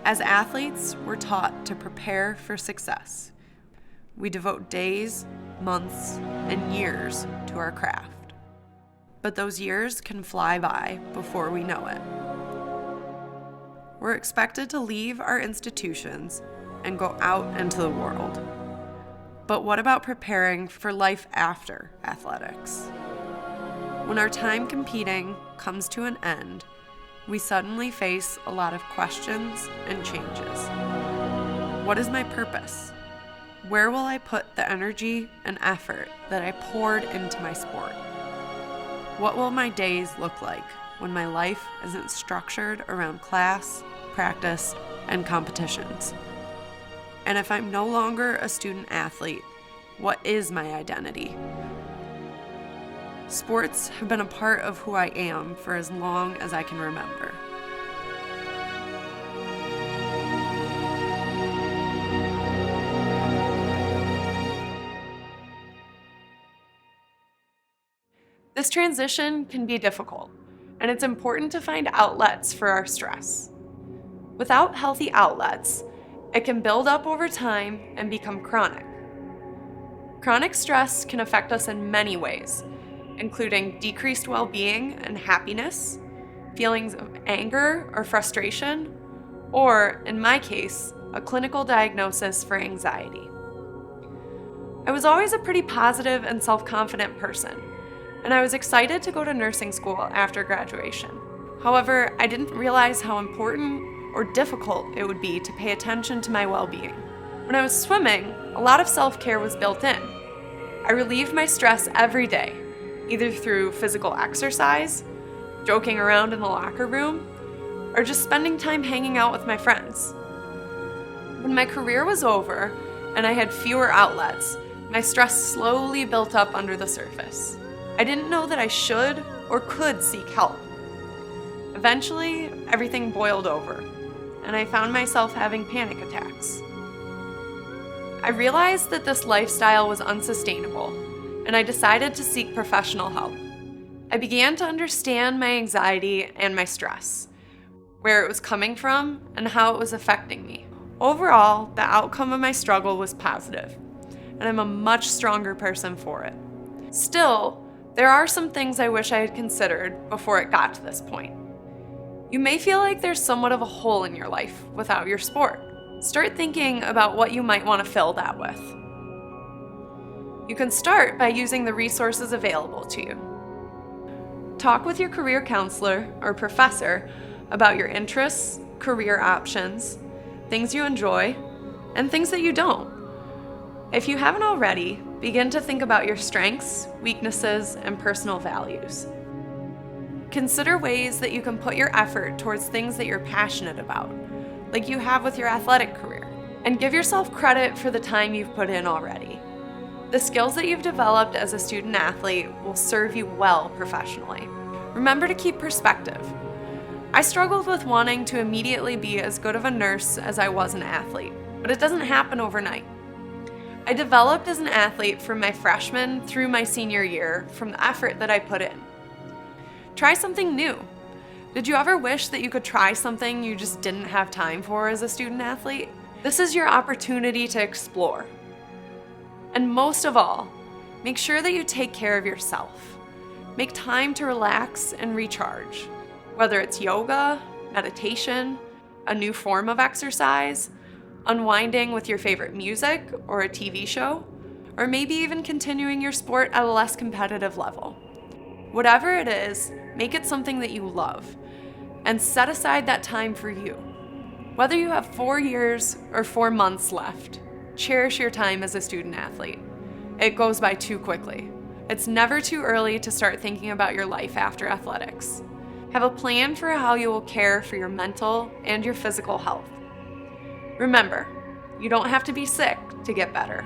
As athletes, we're taught to prepare for success. We devote days, months, and years to our craft. But those years can fly by before we know it. We're expected to leave our institutions and go out into the world. But what about preparing for life after athletics? When our time competing comes to an end, we suddenly face a lot of questions and changes. What is my purpose? Where will I put the energy and effort that I poured into my sport? What will my days look like when my life isn't structured around class, practice, and competitions? And if I'm no longer a student athlete, what is my identity? Sports have been a part of who I am for as long as I can remember. This transition can be difficult, and it's important to find outlets for our stress. Without healthy outlets, it can build up over time and become chronic. Chronic stress can affect us in many ways, including decreased well-being and happiness, feelings of anger or frustration, or, in my case, a clinical diagnosis for anxiety. I was always a pretty positive and self-confident person, and I was excited to go to nursing school after graduation. However, I didn't realize how important or difficult it would be to pay attention to my well-being. When I was swimming, a lot of self-care was built in. I relieved my stress every day, either through physical exercise, joking around in the locker room, or just spending time hanging out with my friends. When my career was over and I had fewer outlets, my stress slowly built up under the surface. I didn't know that I should or could seek help. Eventually, everything boiled over, and I found myself having panic attacks. I realized that this lifestyle was unsustainable, and I decided to seek professional help. I began to understand my anxiety and my stress, where it was coming from, and how it was affecting me. Overall, the outcome of my struggle was positive, and I'm a much stronger person for it. Still, there are some things I wish I had considered before it got to this point. You may feel like there's somewhat of a hole in your life without your sport. Start thinking about what you might want to fill that with. You can start by using the resources available to you. Talk with your career counselor or professor about your interests, career options, things you enjoy, and things that you don't. If you haven't already, begin to think about your strengths, weaknesses, and personal values. Consider ways that you can put your effort towards things that you're passionate about, like you have with your athletic career, and give yourself credit for the time you've put in already. The skills that you've developed as a student athlete will serve you well professionally. Remember to keep perspective. I struggled with wanting to immediately be as good of a nurse as I was an athlete, but it doesn't happen overnight. I developed as an athlete from my freshman through my senior year from the effort that I put in. Try something new. Did you ever wish that you could try something you just didn't have time for as a student athlete? This is your opportunity to explore. And most of all, make sure that you take care of yourself. Make time to relax and recharge. Whether it's yoga, meditation, a new form of exercise, unwinding with your favorite music or a TV show, or maybe even continuing your sport at a less competitive level. Whatever it is, make it something that you love, and set aside that time for you. Whether you have 4 years or 4 months left, cherish your time as a student athlete. It goes by too quickly. It's never too early to start thinking about your life after athletics. Have a plan for how you will care for your mental and your physical health. Remember, you don't have to be sick to get better.